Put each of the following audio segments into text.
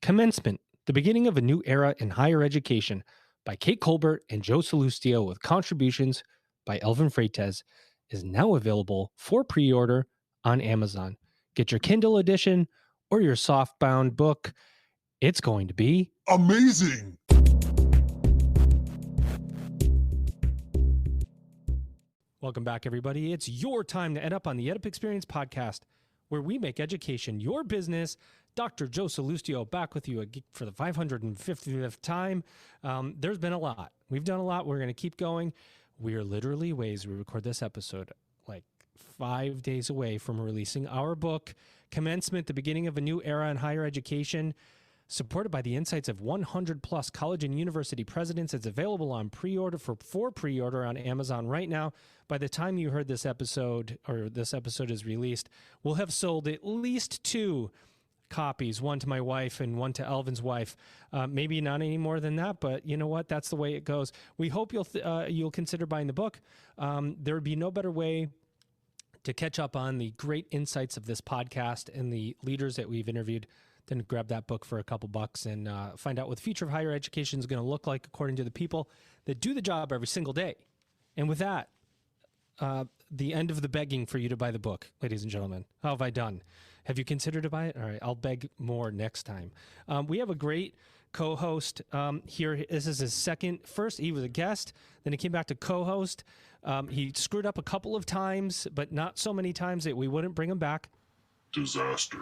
Commencement, the beginning of a new era in higher education by Kate Colbert and Joe Salustio with contributions by Elvin Freites is now available for pre-order on Amazon. Get your Kindle edition or your softbound book. It's going to be amazing. Welcome back, everybody. It's your time to EdUp on the EdUp Experience podcast, where we make education your business. Dr. Joe Salustio back with you for the 550th time. There's been a lot. We've done a lot. We're going to keep going. We are literally ways we record this episode like 5 days away from releasing our book, Commencement, the beginning of a new era in higher education, supported by the insights of 100 plus college and university presidents. It's available on pre-order for pre-order on Amazon right now. By the time you heard this episode, or this episode is released, we'll have sold at least 2 copies, one to my wife and one to Elvin's wife. Maybe not any more than that, but you know what? That's the way it goes. We hope you'll consider buying the book. There would be no better way to catch up on the great insights of this podcast and the leaders that we've interviewed than to grab that book for a couple bucks and find out what the future of higher education is going to look like according to the people that do the job every single day. And with that, the end of the begging for you to buy the book, ladies and gentlemen. How have I done? Have you considered to buy it? All right, I'll beg more next time. We have a great co-host here. This is his first, he was a guest, then he came back to co-host. He screwed up a couple of times, but not so many times that we wouldn't bring him back. Disaster.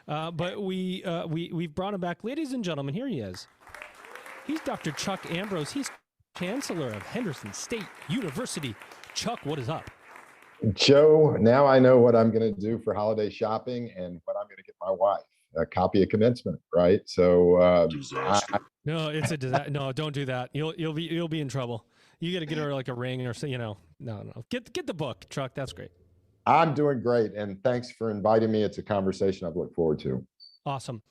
But we've brought him back. Ladies and gentlemen, here he is. He's Dr. Chuck Ambrose. He's Chancellor of Henderson State University. Chuck, what is up? Joe, now I know what I'm going to do for holiday shopping and what I'm going to get my wife, a copy of Commencement, right? So Disaster. No, it's a disaster. No, don't do that. You'll be in trouble. You got to get her like a ring or so, no. Get the book, Chuck. That's great. I'm doing great, and thanks for inviting me. It's a conversation I've looked forward to. Awesome.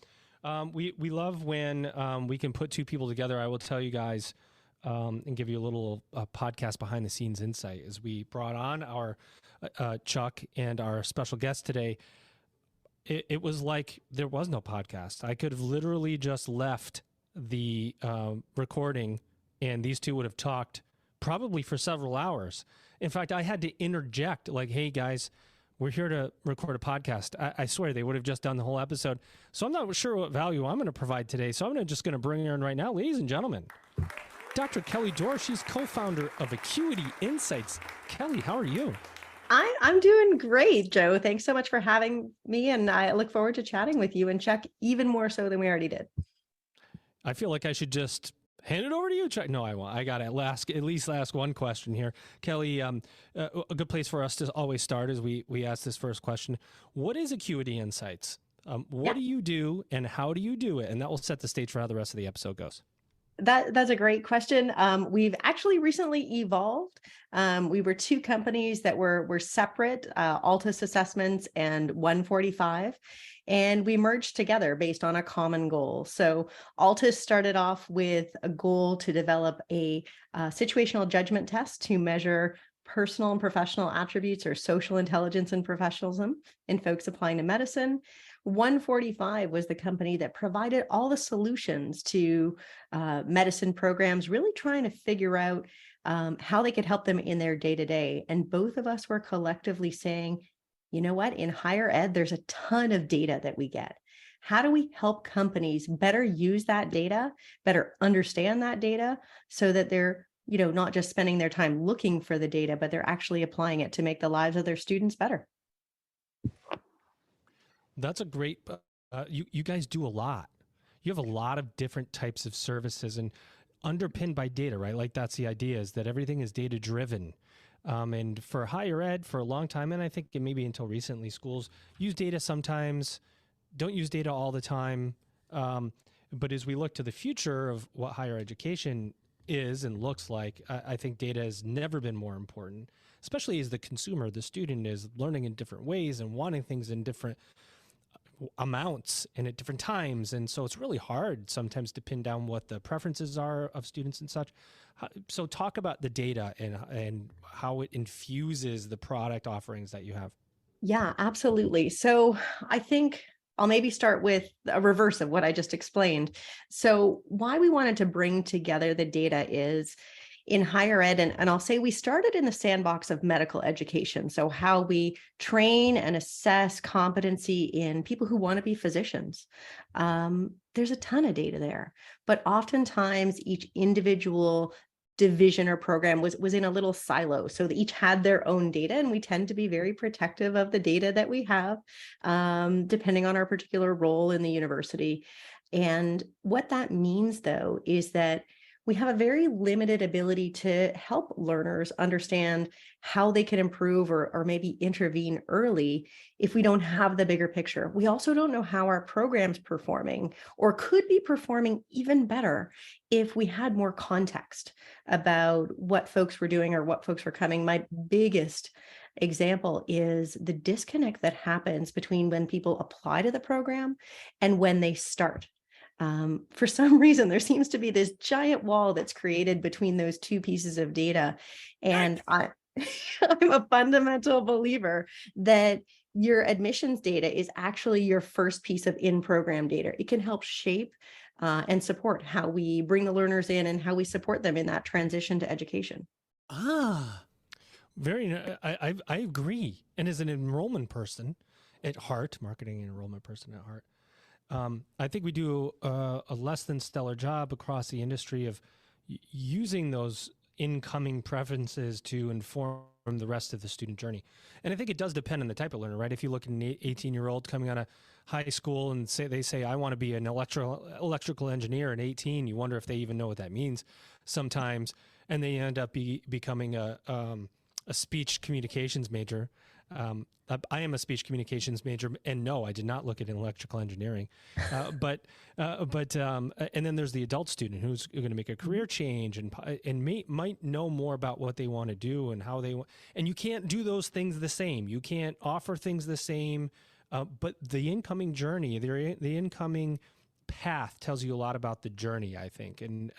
We love when we can put 2 people together. I will tell you guys and give you a little podcast behind the scenes insight as we brought on our Chuck and our special guest today. It was like there was no podcast. I could have literally just left the recording and these 2 would have talked probably for several hours. In fact, I had to interject like, hey guys, we're here to record a podcast. I swear they would have just done the whole episode. So I'm not sure what value I'm going to provide today. So I'm just going to bring her in right now. Ladies and gentlemen, Dr. Kelly Dore, she's co-founder of Acuity Insights. Kelly, how are you? I'm doing great, Joe. Thanks so much for having me. And I look forward to chatting with you and Chuck even more so than we already did. I feel like I should just hand it over to you, Chuck. No, I won't. I got to at least ask one question here. Kelly, a good place for us to always start is we ask this first question. What is Acuity Insights? What do you do and how do you do it? And that will set the stage for how the rest of the episode goes. That's a great question. We've actually recently evolved. We were 2 companies that were separate, Altus Assessments and 145, and we merged together based on a common goal. So Altus started off with a goal to develop a situational judgment test to measure personal and professional attributes or social intelligence and professionalism in folks applying to medicine. 145 was the company that provided all the solutions to medicine programs, really trying to figure out how they could help them in their day-to-day. And both of us were collectively saying, you know what, in higher ed, there's a ton of data that we get. How do we help companies better use that data, better understand that data so that they're not just spending their time looking for the data, but they're actually applying it to make the lives of their students better? That's a great, you guys do a lot. You have a lot of different types of services and underpinned by data, right? Like that's the idea, is that everything is data driven. And for higher ed for a long time, and I think maybe until recently, schools use data sometimes, don't use data all the time. But as we look to the future of what higher education is and looks like, I think data has never been more important, especially as the consumer, the student is learning in different ways and wanting things in different amounts and at different times. And so it's really hard sometimes to pin down what the preferences are of students and such. So talk about the data and how it infuses the product offerings that you have. Yeah, absolutely. So I think I'll maybe start with a reverse of what I just explained. So why we wanted to bring together the data is in higher ed, and I'll say we started in the sandbox of medical education. So how we train and assess competency in people who want to be physicians. There's a ton of data there, but oftentimes each individual division or program was in a little silo. So they each had their own data, and we tend to be very protective of the data that we have, depending on our particular role in the university. And what that means, though, is that we have a very limited ability to help learners understand how they can improve or maybe intervene early if we don't have the bigger picture. We also don't know how our program's performing or could be performing even better if we had more context about what folks were doing or what folks were coming. My biggest example is the disconnect that happens between when people apply to the program and when they start. For some reason, there seems to be this giant wall that's created between those two pieces of data. And I'm a fundamental believer that your admissions data is actually your first piece of in-program data. It can help shape and support how we bring the learners in and how we support them in that transition to education. I agree. And as an enrollment person at heart, marketing and enrollment person at heart, I think we do a less than stellar job across the industry of using those incoming preferences to inform the rest of the student journey. And I think it does depend on the type of learner, right? If you look at an 18-year-old coming out of high school and they say, I want to be an electrical engineer at 18, you wonder if they even know what that means sometimes. And they end up becoming a speech communications major. I am a speech communications major, and no, I did not look at electrical engineering. But and then there's the adult student who's going to make a career change and might know more about what they want to do and how they want. And you can't do those things the same. You can't offer things the same. But the incoming journey, the incoming path tells you a lot about the journey, I think. And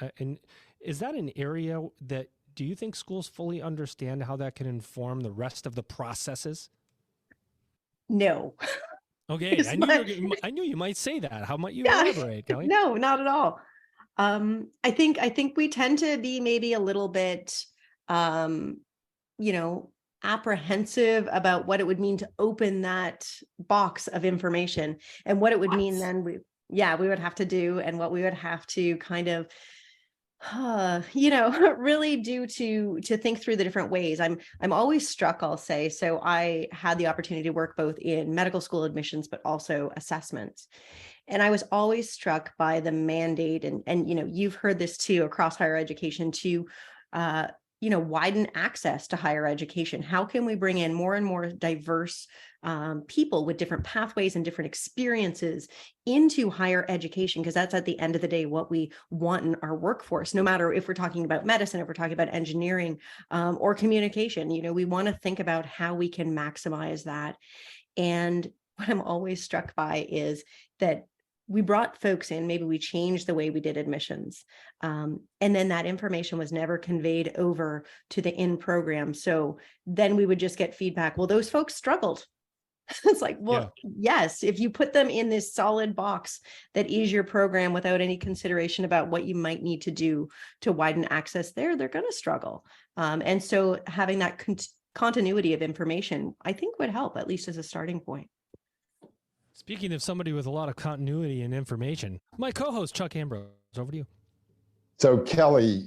is that an area that do you think schools fully understand how that can inform the rest of the processes? No. Okay, I knew you might say that. How might you elaborate, Kelly? No, not at all. I think we tend to be maybe a little bit, apprehensive about what it would mean to open that box of information and what it would mean then we would have to do and what we would have to kind of really do to think through the different ways. I'm always struck, I'll say. So I had the opportunity to work both in medical school admissions, but also assessments. And I was always struck by the mandate, and you've heard this too across higher education, to widen access to higher education. How can we bring in more and more diverse people with different pathways and different experiences into higher education? Because that's at the end of the day what we want in our workforce, no matter if we're talking about medicine, if we're talking about engineering or communication. We want to think about how we can maximize that. And what I'm always struck by is that we brought folks in, maybe we changed the way we did admissions. And then that information was never conveyed over to the in-program. So then we would just get feedback. Well, those folks struggled. It's like, well, yes, if you put them in this solid box that is your program without any consideration about what you might need to do to widen access there, they're going to struggle. And so having that continuity of information, I think would help, at least as a starting point. Speaking of somebody with a lot of continuity and information, my co-host, Chuck Ambrose, over to you. So Kelly,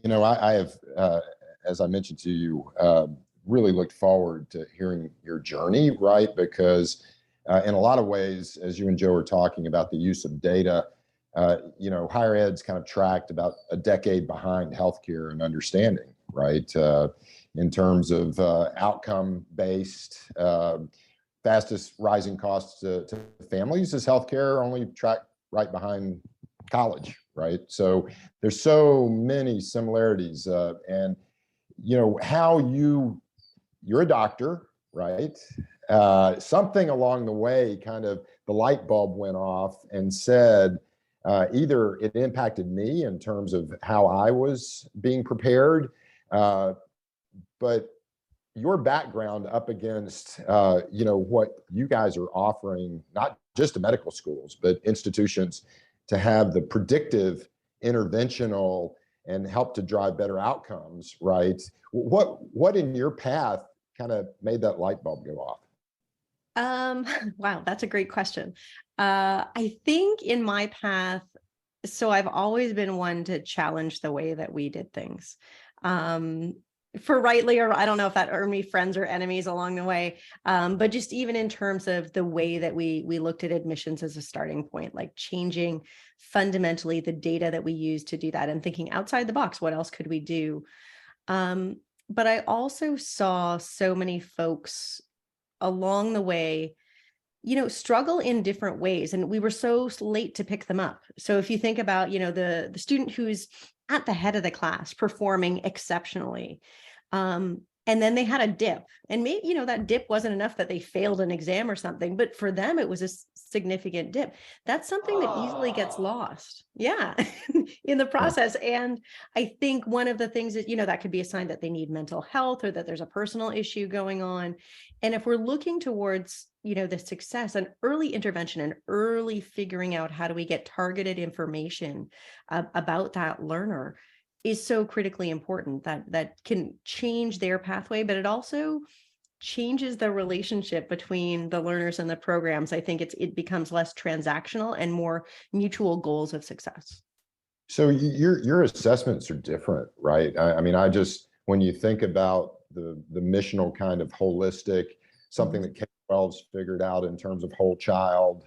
I have, as I mentioned to you, really looked forward to hearing your journey, right? Because in a lot of ways, as you and Joe are talking about the use of data, higher ed's kind of tracked about a decade behind healthcare and understanding, right? In terms of outcome-based, fastest rising costs to families is healthcare, only tracked right behind college, right? So there's so many similarities, and how you're a doctor, right? Something along the way, kind of the light bulb went off and said, either it impacted me in terms of how I was being prepared, but your background up against, what you guys are offering, not just to medical schools, but institutions to have the predictive, interventional, and help to drive better outcomes, right? What in your path kind of made that light bulb go off? Wow, that's a great question. I think in my path, so I've always been one to challenge the way that we did things. For rightly, or I don't know if that earned me friends or enemies along the way. But just even in terms of the way that we looked at admissions as a starting point, like changing fundamentally the data that we use to do that and thinking outside the box, what else could we do? But I also saw so many folks along the way, struggle in different ways. And we were so late to pick them up. So if you think about, the student who's at the head of the class performing exceptionally, and then they had a dip, and maybe, that dip wasn't enough that they failed an exam or something, but for them, it was a significant dip. That's something that easily gets lost. Yeah. In the process. And I think one of the things is, that could be a sign that they need mental health or that there's a personal issue going on. And if we're looking towards, the success and early intervention and early figuring out how do we get targeted information about that learner is so critically important, that can change their pathway, but it also changes the relationship between the learners and the programs. I think it becomes less transactional and more mutual goals of success. So your assessments are different, right? I mean, when you think about the missional kind of holistic, something that K-12's figured out in terms of whole child,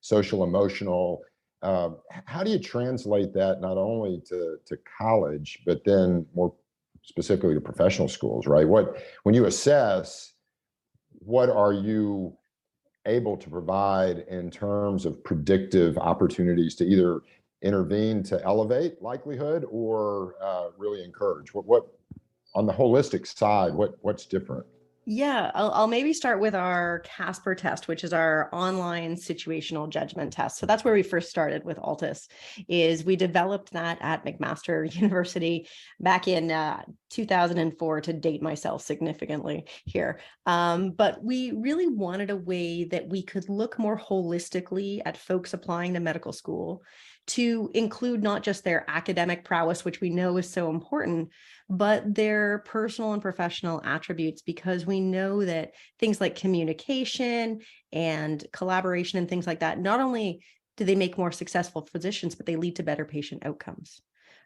social, emotional, how do you translate that not only to college, but then more specifically to professional schools, right? When you assess, what are you able to provide in terms of predictive opportunities to either intervene to elevate likelihood or really encourage? What on the holistic side, what's different? Yeah, I'll maybe start with our Casper test, which is our online situational judgment test. So that's where we first started with Altus. Is we developed that at McMaster University back in 2004, to date myself significantly here. But we really wanted a way that we could look more holistically at folks applying to medical school, to include not just their academic prowess, which we know is so important, but their personal and professional attributes, because we know that things like communication and collaboration and things like that, not only do they make more successful physicians, but they lead to better patient outcomes.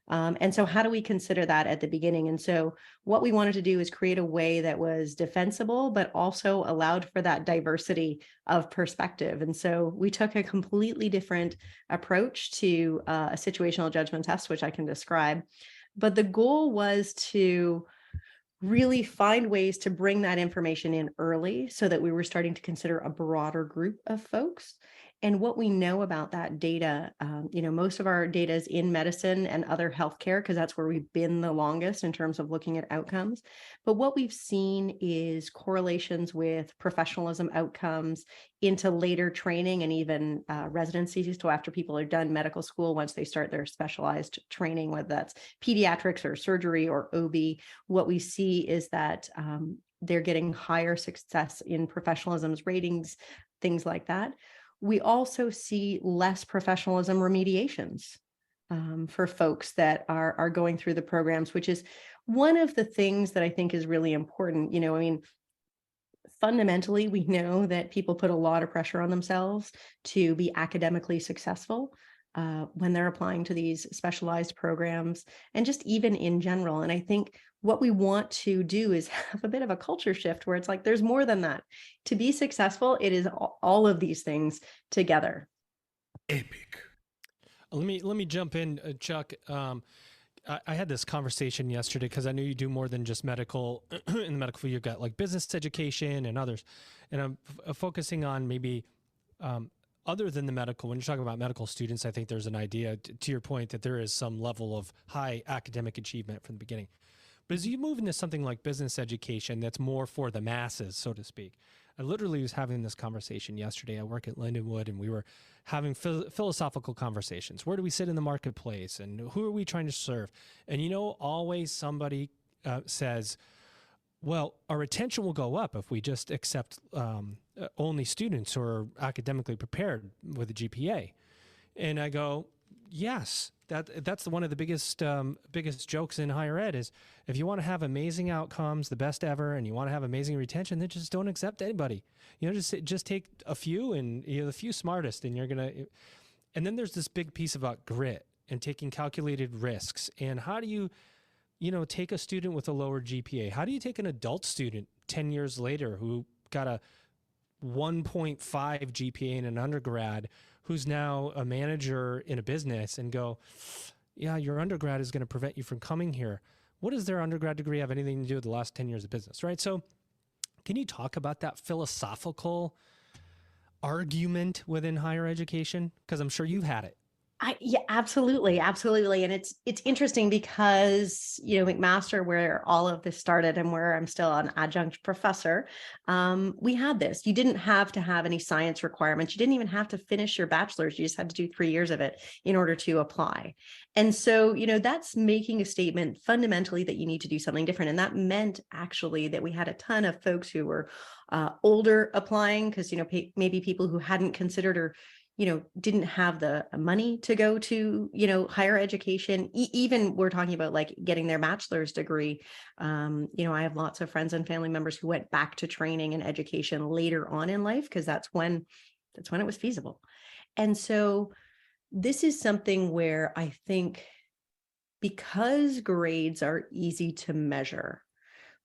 And so how do we consider that at the beginning? And so what we wanted to do is create a way that was defensible, but also allowed for that diversity of perspective. And so we took a completely different approach to a situational judgment test, which I can describe. But the goal was to really find ways to bring that information in early so that we were starting to consider a broader group of folks. And what we know about that data, most of our data is in medicine and other healthcare, because that's where we've been the longest in terms of looking at outcomes. But what we've seen is correlations with professionalism outcomes into later training and even residencies. So after people are done medical school, once they start their specialized training, whether that's pediatrics or surgery or OB, what we see is that they're getting higher success in professionalism's ratings, things like that. We also see less professionalism remediations for folks that are going through the programs, which is one of the things that I think is really important. Fundamentally, we know that people put a lot of pressure on themselves to be academically successful when they're applying to these specialized programs, and just even in general. And I think what we want to do is have a bit of a culture shift where it's like, there's more than that. To be successful, it is all of these things together. Epic. Let me jump in, Chuck. I had this conversation yesterday because I know you do more than just medical. In the medical field, you've got like business education and others. And I'm focusing on maybe other than the medical. When you're talking about medical students, I think there's an idea, to your point, that there is some level of high academic achievement from the beginning. But as you move into something like business education, that's more for the masses, so to speak. I literally was having this conversation yesterday. I work at Lindenwood, and we were having philosophical conversations. Where do we sit in the marketplace, and who are we trying to serve? And always somebody says, well, our retention will go up if we just accept only students who are academically prepared with a GPA. And I go, yes, that's one of the biggest jokes in higher ed is if you want to have amazing outcomes, the best ever, and you want to have amazing retention, then just don't accept anybody. Just take a few and the few smartest, and you're gonna. And then there's this big piece about grit and taking calculated risks. And how do you take a student with a lower GPA? How do you take an adult student 10 years later who got a 1.5 GPA in an undergrad, who's now a manager in a business, and go, yeah, your undergrad is going to prevent you from coming here? What does their undergrad degree have anything to do with the last 10 years of business, right? So can you talk about that philosophical argument within higher education? Because I'm sure you've had it. Yeah, absolutely. Absolutely. And it's interesting because, McMaster, where all of this started and where I'm still an adjunct professor, we had this. You didn't have to have any science requirements. You didn't even have to finish your bachelor's. You just had to do 3 years of it in order to apply. And so, that's making a statement fundamentally that you need to do something different. And that meant actually that we had a ton of folks who were older applying because, maybe people who hadn't considered or didn't have the money to go to, higher education. Even we're talking about like getting their bachelor's degree. I have lots of friends and family members who went back to training and education later on in life because that's when it was feasible. And so this is something where I think because grades are easy to measure,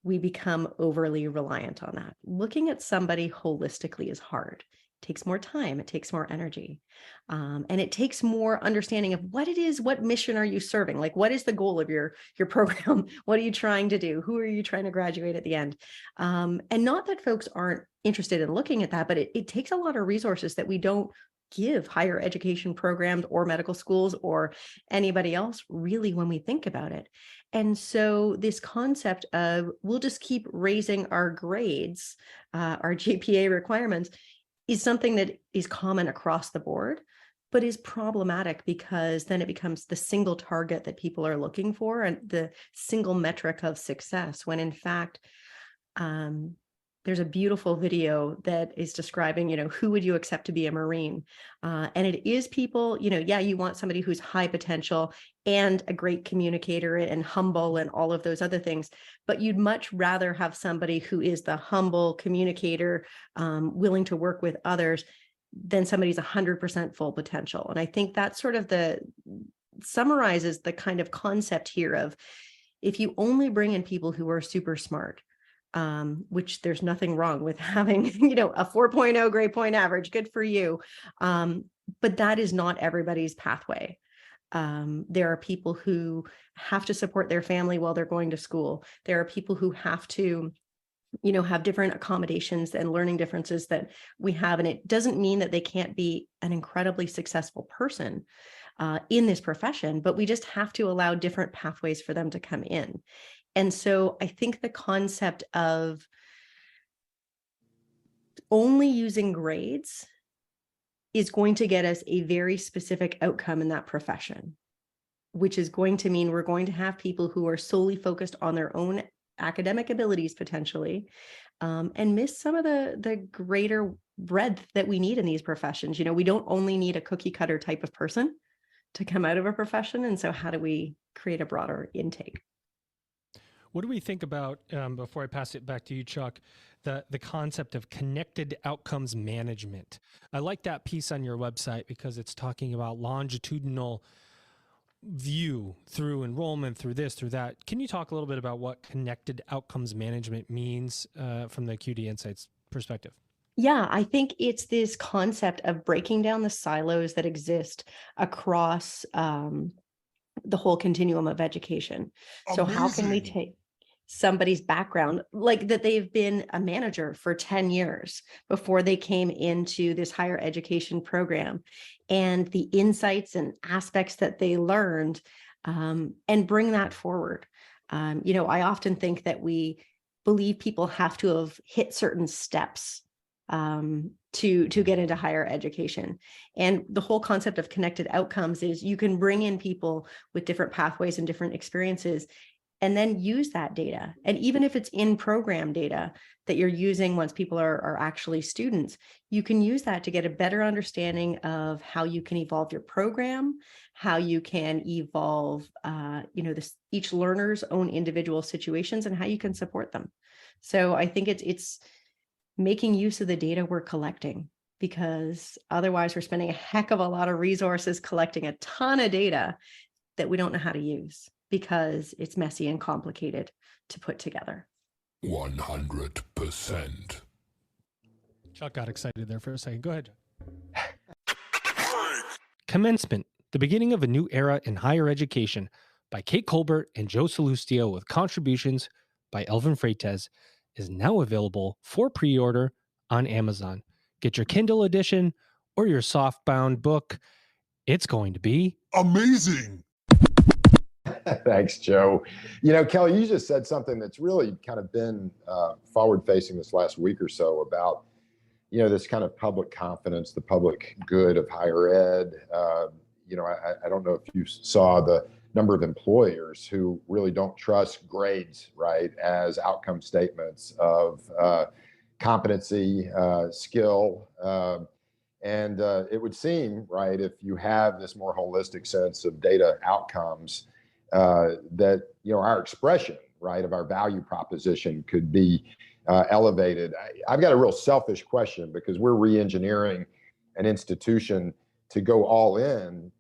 we become overly reliant on that. Looking at somebody holistically is hard. Takes more time, it takes more energy, and it takes more understanding of what it is, what mission are you serving? Like, what is the goal of your program? What are you trying to do? Who are you trying to graduate at the end? And not that folks aren't interested in looking at that, but it takes a lot of resources that we don't give higher education programs or medical schools or anybody else really when we think about it. And so this concept of we'll just keep raising our grades, our GPA requirements, is something that is common across the board, but is problematic because then it becomes the single target that people are looking for and the single metric of success, when in fact, there's a beautiful video that is describing, who would you accept to be a Marine? And it is people, you want somebody who's high potential and a great communicator and humble and all of those other things, but you'd much rather have somebody who is the humble communicator, willing to work with others, than somebody's 100% full potential. And I think that sort of summarizes the kind of concept here of if you only bring in people who are super smart, which there's nothing wrong with having, a 4.0 grade point average, good for you. But that is not everybody's pathway. There are people who have to support their family while they're going to school. There are people who have to, have different accommodations and learning differences that we have. And it doesn't mean that they can't be an incredibly successful person in this profession, but we just have to allow different pathways for them to come in. And so I think the concept of only using grades is going to get us a very specific outcome in that profession, which is going to mean we're going to have people who are solely focused on their own academic abilities potentially, and miss some of the greater breadth that we need in these professions. We don't only need a cookie cutter type of person to come out of a profession. And so how do we create a broader intake? What do we think about, before I pass it back to you, Chuck, the concept of connected outcomes management? I like that piece on your website because it's talking about longitudinal view through enrollment, through this, through that. Can you talk a little bit about what connected outcomes management means from the Acuity Insights perspective? Yeah, I think it's this concept of breaking down the silos that exist across the whole continuum of education. So how can we take somebody's background, like that they've been a manager for 10 years before they came into this higher education program, and the insights and aspects that they learned, and bring that forward. I often think that we believe people have to have hit certain steps to get into higher education. And the whole concept of connected outcomes is you can bring in people with different pathways and different experiences and then use that data. And even if it's in program data that you're using once people are actually students, you can use that to get a better understanding of how you can evolve your program, how you can evolve, each learner's own individual situations, and how you can support them. So I think it's making use of the data we're collecting, because otherwise we're spending a heck of a lot of resources collecting a ton of data that we don't know how to use because it's messy and complicated to put together. 100%. Chuck got excited there for a second. Go ahead, Chuck. Commencement, the beginning of a new era in higher education, by Kate Colbert and Joe Salustio, with contributions by Elvin Freites, is now available for pre-order on Amazon. Get your Kindle edition or your softbound book. It's going to be Amazing. Thanks, Joe. Kelly, you just said something that's really kind of been forward-facing this last week or so about, this kind of public confidence, the public good of higher ed. I don't know if you saw the number of employers who really don't trust grades, right, as outcome statements of competency, skill. And it would seem, right, if you have this more holistic sense of data outcomes, that our expression, right, of our value proposition could be elevated. I've got a real selfish question, because we're re-engineering an institution to go all in,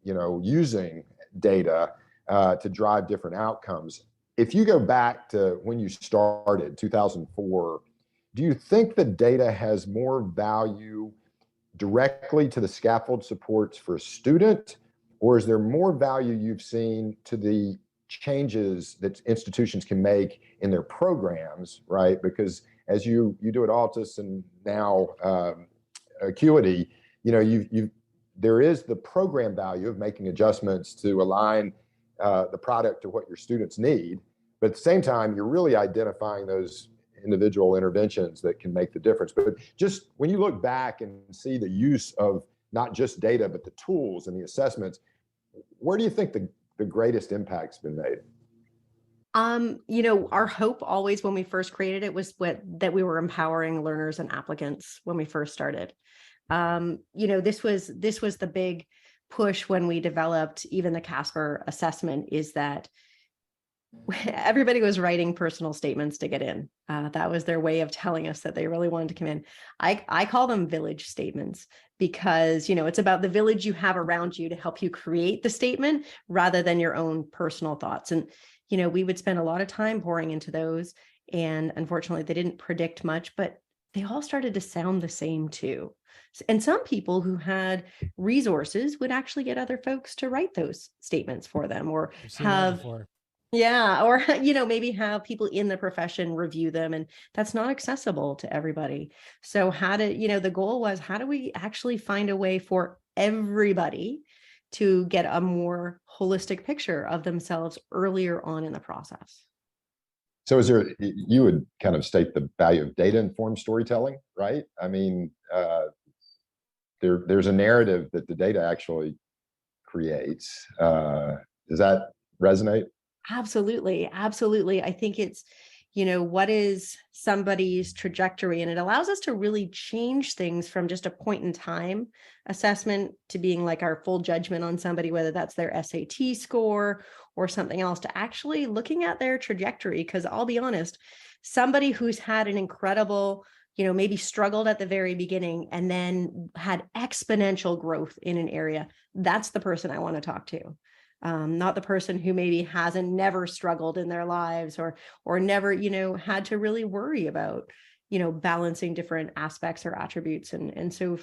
using data to drive different outcomes. If you go back to when you started, 2004, do you think the data has more value directly to the scaffold supports for a student, or is there more value you've seen to the changes that institutions can make in their programs, right? Because as you do at Altus and now Acuity, there is the program value of making adjustments to align the product to what your students need, but at the same time, you're really identifying those individual interventions that can make the difference. But just when you look back and see the use of not just data, but the tools and the assessments, where do you think the greatest impact's been made? Our hope always when we first created it was that we were empowering learners and applicants when we first started. This was the big push when we developed even the Casper assessment, is that everybody was writing personal statements to get in. That was their way of telling us that they really wanted to come in. I call them village statements, because, it's about the village you have around you to help you create the statement rather than your own personal thoughts. And, we would spend a lot of time pouring into those. And unfortunately, they didn't predict much, but they all started to sound the same too. And some people who had resources would actually get other folks to write those statements for them, or have maybe have people in the profession review them, and that's not accessible to everybody. So the goal was, how do we actually find a way for everybody to get a more holistic picture of themselves earlier on in the process? So you would kind of state the value of data-informed storytelling, right? I mean, there's a narrative that the data actually creates. Does that resonate? Absolutely. Absolutely. I think it's, what is somebody's trajectory? And it allows us to really change things from just a point in time assessment to being like our full judgment on somebody, whether that's their SAT score or something else, to actually looking at their trajectory. Because I'll be honest, somebody who's had an incredible, maybe struggled at the very beginning and then had exponential growth in an area, that's the person I want to talk to. Not the person who maybe never struggled in their lives or never, had to really worry about, balancing different aspects or attributes. And so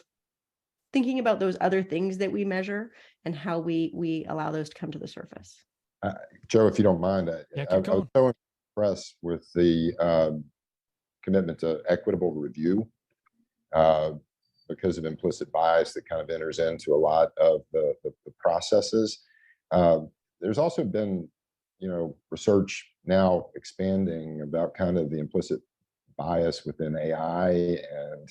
thinking about those other things that we measure and how we allow those to come to the surface. Joe, if you don't mind, I was so impressed with the commitment to equitable review because of implicit bias that kind of enters into a lot of the processes. There's also been, research now expanding about kind of the implicit bias within AI and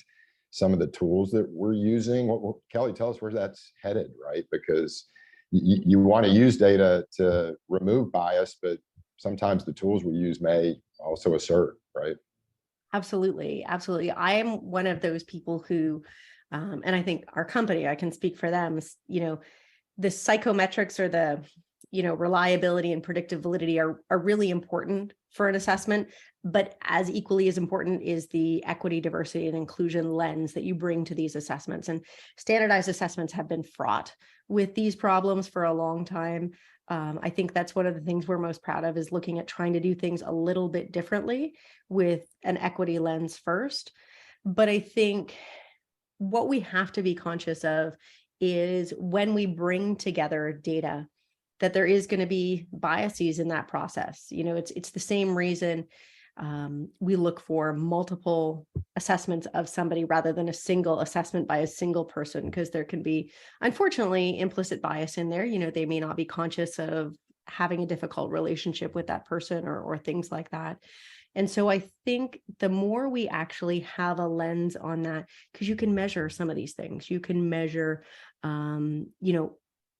some of the tools that we're using. Kelly, tell us where that's headed, right? Because you want to use data to remove bias, but sometimes the tools we use may also assert, right? Absolutely. Absolutely. I am one of those people who, and I think our company, I can speak for them, the psychometrics or the, reliability and predictive validity are really important for an assessment, but as equally as important is the equity, diversity, and inclusion lens that you bring to these assessments. And standardized assessments have been fraught with these problems for a long time. I think that's one of the things we're most proud of, is looking at trying to do things a little bit differently with an equity lens first. But I think what we have to be conscious of is when we bring together data, that there is going to be biases in that process. It's the same reason we look for multiple assessments of somebody rather than a single assessment by a single person, because there can be, unfortunately, implicit bias in there. They may not be conscious of having a difficult relationship with that person or things like that. And so I think the more we actually have a lens on that, because you can measure some of these things, you can measure,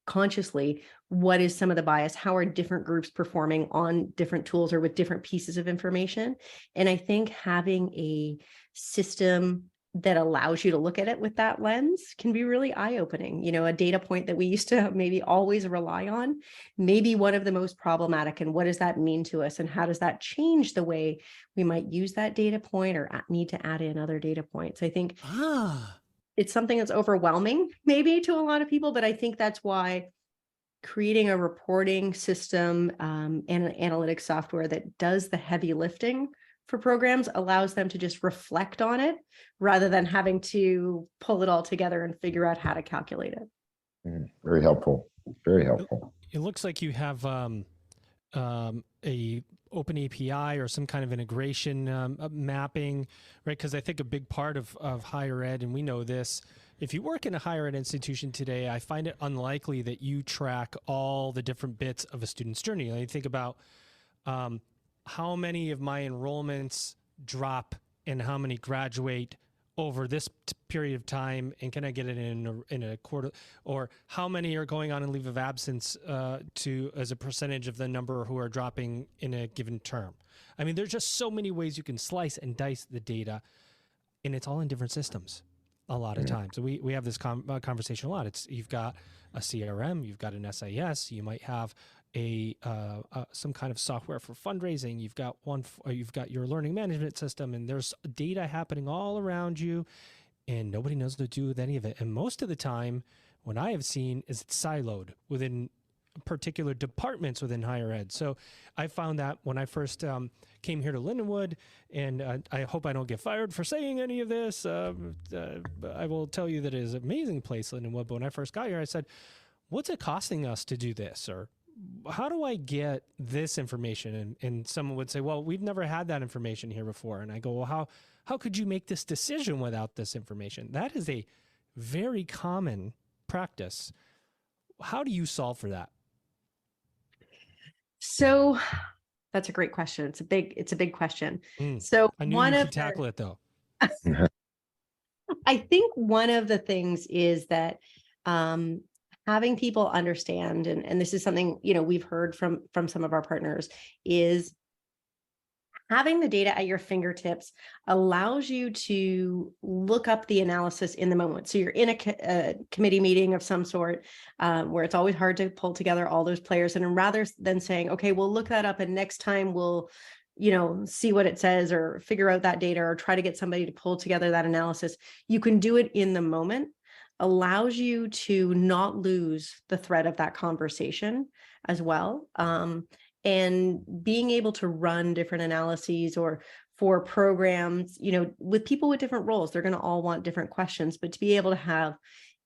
consciously, what is some of the bias, how are different groups performing on different tools or with different pieces of information. And I think having a system that allows you to look at it with that lens can be really eye-opening. A data point that we used to maybe always rely on, maybe one of the most problematic, and what does that mean to us, and how does that change the way we might use that data point or need to add in other data points. I think it's something that's overwhelming maybe to a lot of people, but I think that's why creating a reporting system and an analytics software that does the heavy lifting for programs allows them to just reflect on it rather than having to pull it all together and figure out how to calculate it. Very helpful. Very helpful. It looks like you have a open API or some kind of integration mapping, right? Because I think a big part of higher ed, and we know this, if you work in a higher ed institution today, I find it unlikely that you track all the different bits of a student's journey. And you think about how many of my enrollments drop and how many graduate over this period of time, and can I get it in a quarter, or how many are going on a leave of absence as a percentage of the number who are dropping in a given term. I mean, there's just so many ways you can slice and dice the data, and it's all in different systems a lot of times. So we have this conversation a lot. You've got a CRM, you've got an SIS, you might have some kind of software for fundraising. You've got your learning management system, and there's data happening all around you, and nobody knows what to do with any of it. And most of the time, what I have seen is it's siloed within particular departments within higher ed. So I found that when I first came here to Lindenwood, and I hope I don't get fired for saying any of this. I will tell you that it is an amazing place, Lindenwood. But when I first got here, I said, what's it costing us to do this? Or how do I get this information? And someone would say, well, we've never had that information here before. And I go, well, how could you make this decision without this information? That is a very common practice. How do you solve for that? So that's a great question. It's a big question. So I knew you could tackle it though. I think one of the things is that having people understand, and this is something, we've heard from some of our partners, is having the data at your fingertips allows you to look up the analysis in the moment. So you're in a committee meeting of some sort where it's always hard to pull together all those players. And rather than saying, okay, we'll look that up and next time we'll, see what it says or figure out that data or try to get somebody to pull together that analysis, you can do it in the moment. Allows you to not lose the thread of that conversation as well. And being able to run different analyses or for programs, with people with different roles, they're going to all want different questions, but to be able to have,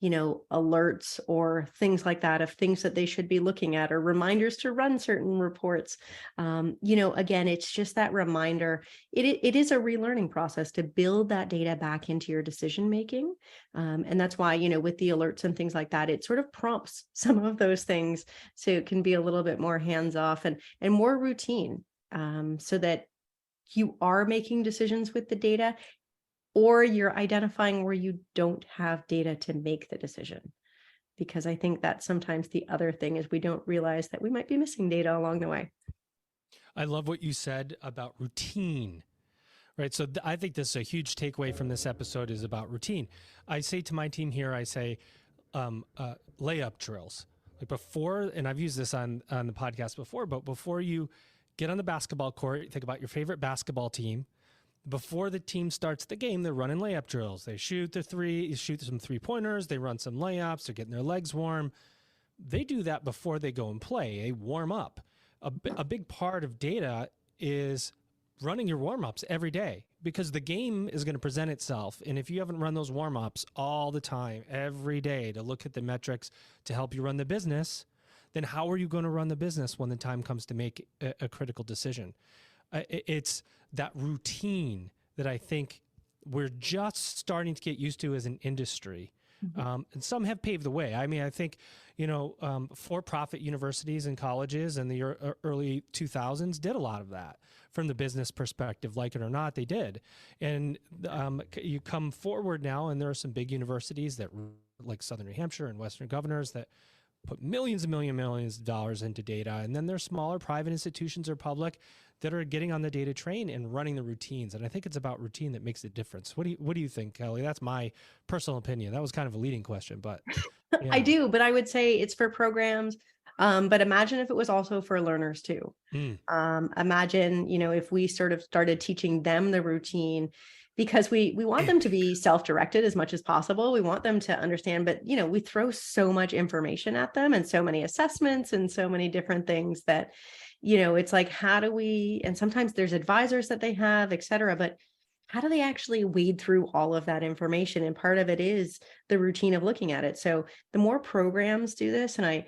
alerts or things like that of things that they should be looking at or reminders to run certain reports. Again, it's just that reminder. It is a relearning process to build that data back into your decision making. And that's why, with the alerts and things like that, it sort of prompts some of those things so it can be a little bit more hands off and more routine, so that you are making decisions with the data, or you're identifying where you don't have data to make the decision. Because I think that's sometimes the other thing is we don't realize that we might be missing data along the way. I love what you said about routine, right? So I think this is a huge takeaway from this episode is about routine. I say to my team here, I say layup drills. Like before, and I've used this on the podcast before, but before you get on the basketball court, think about your favorite basketball team. Before the team starts the game, they're running layup drills. They shoot some 3-pointers, they run some layups, they're getting their legs warm. They do that before they go and play. They warm up. A big part of data is running your warm-ups every day because the game is going to present itself. And if you haven't run those warm-ups all the time, every day to look at the metrics to help you run the business, then how are you going to run the business when the time comes to make a critical decision? It's that routine that I think we're just starting to get used to as an industry. And some have paved the way. I mean, I think, for-profit universities and colleges in the early 2000s did a lot of that from the business perspective, like it or not, they did. And you come forward now, and there are some big universities that, like Southern New Hampshire and Western Governors, that put millions of dollars into data. And then there's smaller private institutions or public that are getting on the data train and running the routines. And I think it's about routine that makes a difference. What do you think, Kelly? That's my personal opinion. That was kind of a leading question, but yeah. I do, but I would say it's for programs. But imagine if it was also for learners too. Imagine, if we sort of started teaching them the routine, because we want them to be self-directed as much as possible. We want them to understand, but we throw so much information at them and so many assessments and so many different things that, it's like, how do we, and sometimes there's advisors that they have, et cetera, but how do they actually wade through all of that information? And part of it is the routine of looking at it. So the more programs do this, and I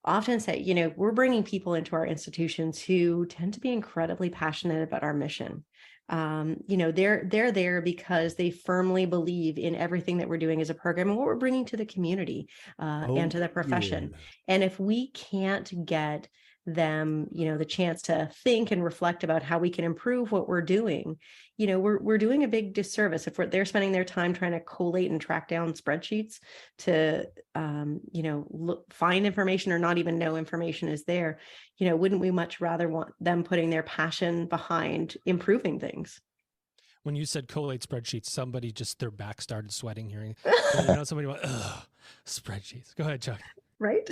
often say, we're bringing people into our institutions who tend to be incredibly passionate about our mission. They're there because they firmly believe in everything that we're doing as a program and what we're bringing to the community and to the profession. Yeah. And if we can't get them, the chance to think and reflect about how we can improve what we're doing, we're doing a big disservice if they're spending their time trying to collate and track down spreadsheets to, find information or not even know information is there. Wouldn't we much rather want them putting their passion behind improving things? When you said collate spreadsheets, somebody just their back started sweating hearing. Somebody went, ugh, spreadsheets. Go ahead, Chuck. Right?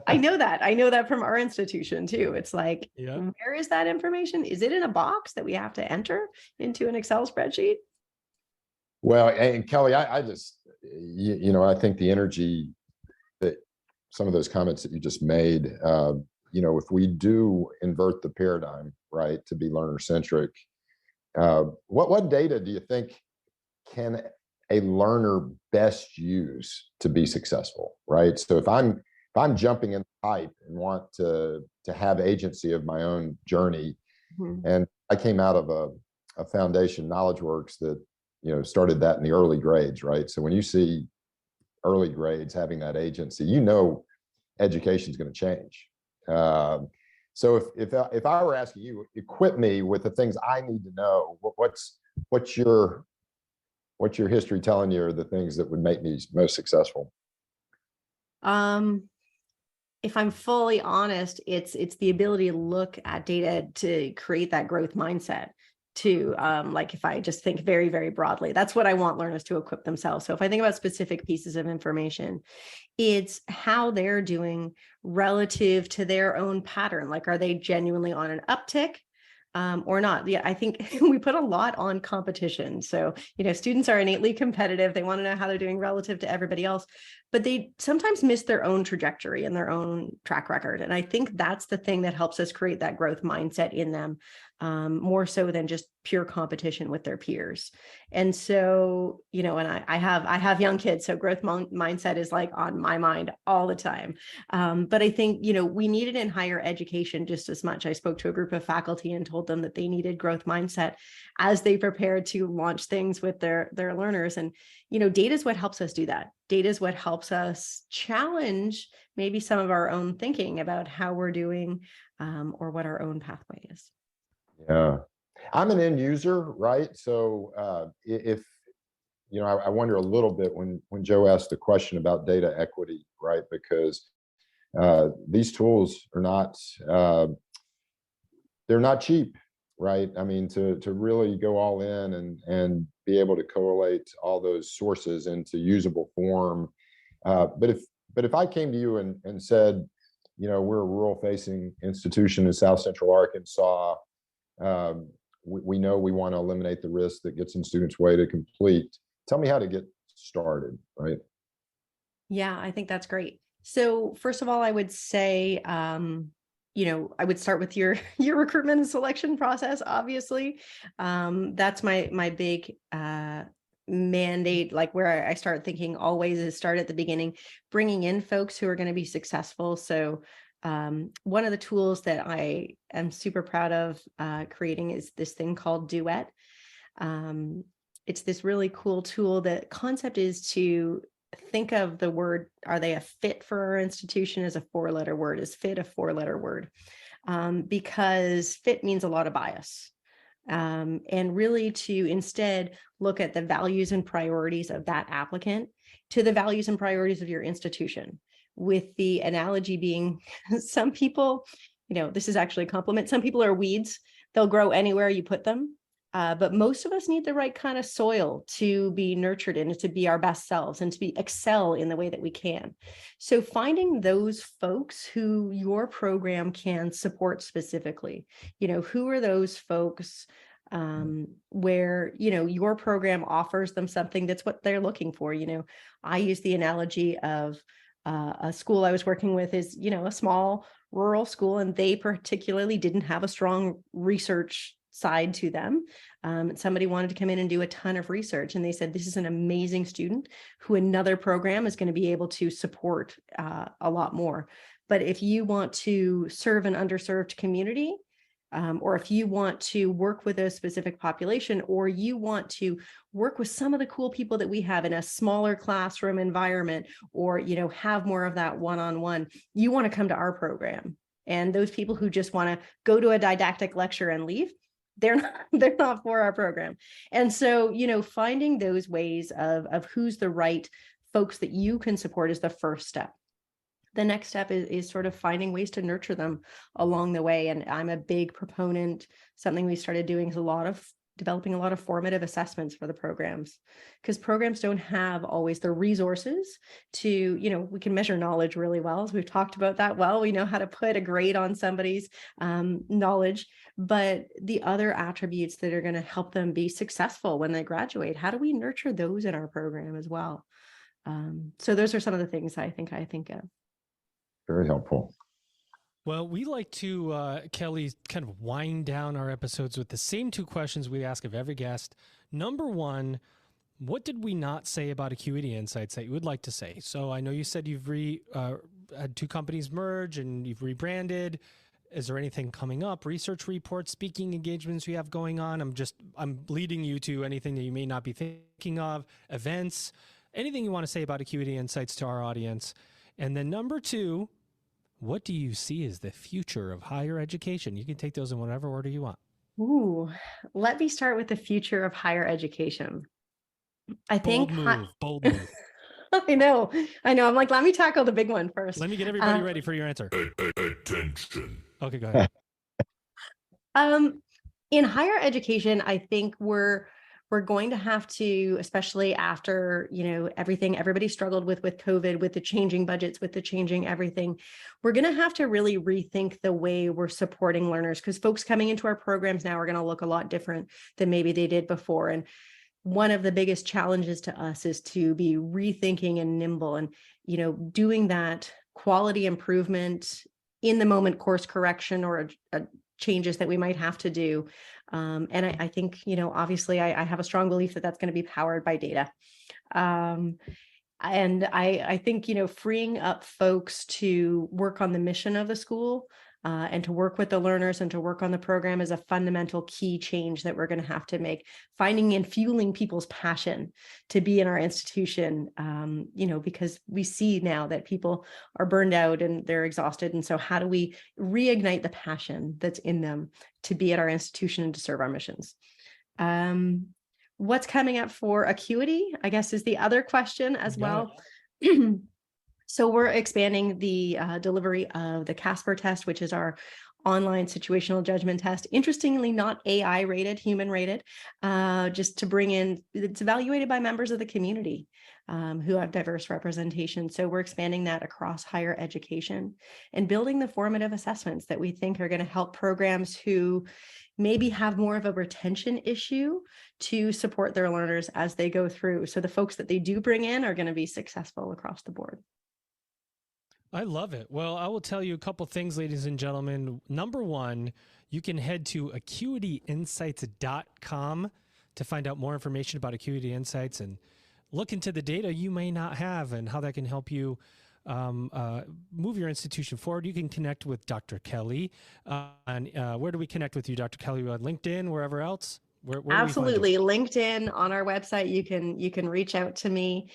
I know that from our institution too. It's like, Where is that information? Is it in a box that we have to enter into an Excel spreadsheet? Well, and Kelly, I just, I think the energy that some of those comments that you just made, if we do invert the paradigm, right, to be learner centric, what data do you think can a learner best use to be successful, right? So if I'm jumping in the pipe and want to have agency of my own journey, and I came out of a foundation, KnowledgeWorks, that started that in the early grades, right? So when you see early grades having that agency, education is going to change. So if I were asking you, equip me with the things I need to know, what's your history telling you are the things that would make me most successful? If I'm fully honest, it's the ability to look at data to create that growth mindset to, if I just think very, very broadly, that's what I want learners to equip themselves. So if I think about specific pieces of information, it's how they're doing relative to their own pattern. Like, are they genuinely on an uptick? Or not? Yeah, I think we put a lot on competition. So, students are innately competitive. They want to know how they're doing relative to everybody else, but they sometimes miss their own trajectory and their own track record. And I think that's the thing that helps us create that growth mindset in them, more so than just pure competition with their peers. And so, and I have young kids, so growth mindset is like on my mind all the time. But I think, we need it in higher education just as much. I spoke to a group of faculty and told them that they needed growth mindset as they prepared to launch things with their learners. And, data is what helps us do that. Data is what helps us challenge maybe some of our own thinking about how we're doing, or what our own pathway is. Yeah. I'm an end user, right? So I wonder a little bit when Joe asked the question about data equity, right? Because these tools are not they're not cheap, right? I mean, to really go all in and be able to correlate all those sources into usable form. But if I came to you and said, we're a rural facing institution in South Central Arkansas, we know we want to eliminate the risk that gets in students' way to complete. Tell me how to get started, right? Yeah, I think that's great. So first of all, I would say, I would start with your your recruitment and selection process. Obviously, that's my big mandate. Like where I start thinking always is start at the beginning, bringing in folks who are going to be successful. So one of the tools that I am super proud of creating is this thing called Duet. It's this really cool tool. The concept is to think of the word, are they a fit for our institution, as a 4-letter word? Is fit a 4-letter word? Because fit means a lot of bias. And really to instead look at the values and priorities of that applicant to the values and priorities of your institution, with the analogy being some people, this is actually a compliment. Some people are weeds. They'll grow anywhere you put them. But most of us need the right kind of soil to be nurtured in, to be our best selves and to excel in the way that we can. So finding those folks who your program can support specifically, who are those folks where, your program offers them something that's what they're looking for. I use the analogy of a school I was working with is, a small rural school, and they particularly didn't have a strong research side to them. Somebody wanted to come in and do a ton of research, and they said, this is an amazing student who another program is going to be able to support a lot more. But if you want to serve an underserved community, or if you want to work with a specific population, or you want to work with some of the cool people that we have in a smaller classroom environment, or, have more of that one-on-one, you want to come to our program. And those people who just want to go to a didactic lecture and leave, they're not for our program. And so, finding those ways of who's the right folks that you can support is the first step. The next step is sort of finding ways to nurture them along the way. And I'm a big proponent. Something we started doing is developing a lot of formative assessments for the programs, because programs don't have always the resources to, we can measure knowledge really well, as we've talked about that. Well, we know how to put a grade on somebody's knowledge, but the other attributes that are going to help them be successful when they graduate, how do we nurture those in our program as well? So those are some of the things I think of. Very helpful. Well, we like to, Kelly, kind of wind down our episodes with the same 2 questions we ask of every guest. Number 1, what did we not say about Acuity Insights that you would like to say? So I know you said you've had 2 companies merge and you've rebranded. Is there anything coming up? Research reports, speaking engagements you have going on? I'm leading you to anything that you may not be thinking of, events, anything you want to say about Acuity Insights to our audience. And then number 2, what do you see as the future of higher education? You can take those in whatever order you want. Ooh, let me start with the future of higher education. I think bold move. I know. I'm like, let me tackle the big one first. Let me get everybody ready for your answer. Attention. Okay, go ahead. In higher education, I think we're going to have to, especially after, everybody struggled with COVID, with the changing budgets, with the changing everything, we're going to have to really rethink the way we're supporting learners, because folks coming into our programs now are going to look a lot different than maybe they did before. And one of the biggest challenges to us is to be rethinking and nimble and, doing that quality improvement in the moment course correction or changes that we might have to do. And I think, obviously I have a strong belief that that's going to be powered by data. And I think, freeing up folks to work on the mission of the school and to work with the learners and to work on the program is a fundamental key change that we're going to have to make. Finding and fueling people's passion to be in our institution, because we see now that people are burned out and they're exhausted. And so how do we reignite the passion that's in them to be at our institution and to serve our missions? What's coming up for Acuity, I guess, is the other question as well. So we're expanding the delivery of the Casper test, which is our online situational judgment test. Interestingly, not AI rated, human rated, just to bring in, it's evaluated by members of the community who have diverse representation. So we're expanding that across higher education and building the formative assessments that we think are going to help programs who maybe have more of a retention issue to support their learners as they go through. So the folks that they do bring in are going to be successful across the board. I love it. Well, I will tell you a couple things, ladies and gentlemen. Number one, you can head to acuityinsights.com to find out more information about Acuity Insights and look into the data you may not have and how that can help you move your institution forward. You can connect with Dr. Kelly. And where do we connect with you, Dr. Kelly? On LinkedIn, wherever else? Where Absolutely. LinkedIn, on our website, you can reach out to me.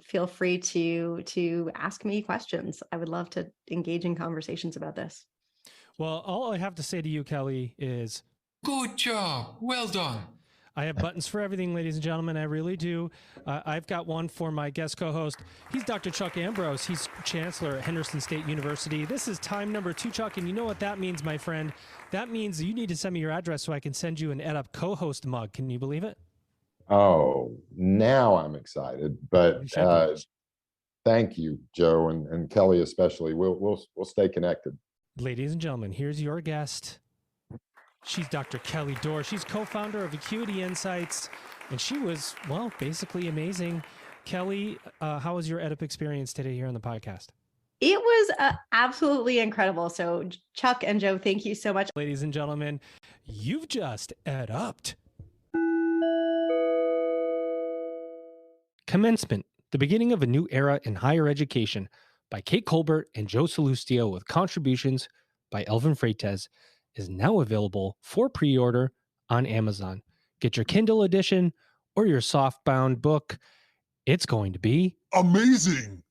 Feel free to ask me questions. I would love to engage in conversations about this. Well, all I have to say to you, Kelly, is good job. Well done. I have buttons for everything, ladies and gentlemen. I really do. I've got one for my guest co-host. He's Dr. Chuck Ambrose. He's chancellor at Henderson State University. This is time number 2, Chuck, and you know what that means, my friend. That means you need to send me your address so I can send you an EdUp co-host mug. Can you believe it? Oh, now I'm excited. But thank you, Joe, and Kelly especially. We'll stay connected. Ladies and gentlemen, here's your guest. She's Dr. Kelly Dore. She's co-founder of Acuity Insights, and she was, well, basically amazing. Kelly, how was your EdUp experience today here on the podcast? It was absolutely incredible. So Chuck and Joe, thank you so much. Ladies and gentlemen, you've just EdUp'd. Commencement, the beginning of a new era in higher education, by Kate Colbert and Joe Salustio, with contributions by Elvin Freites, is now available for pre-order on Amazon. Get your Kindle edition or your softbound book. It's going to be Amazing.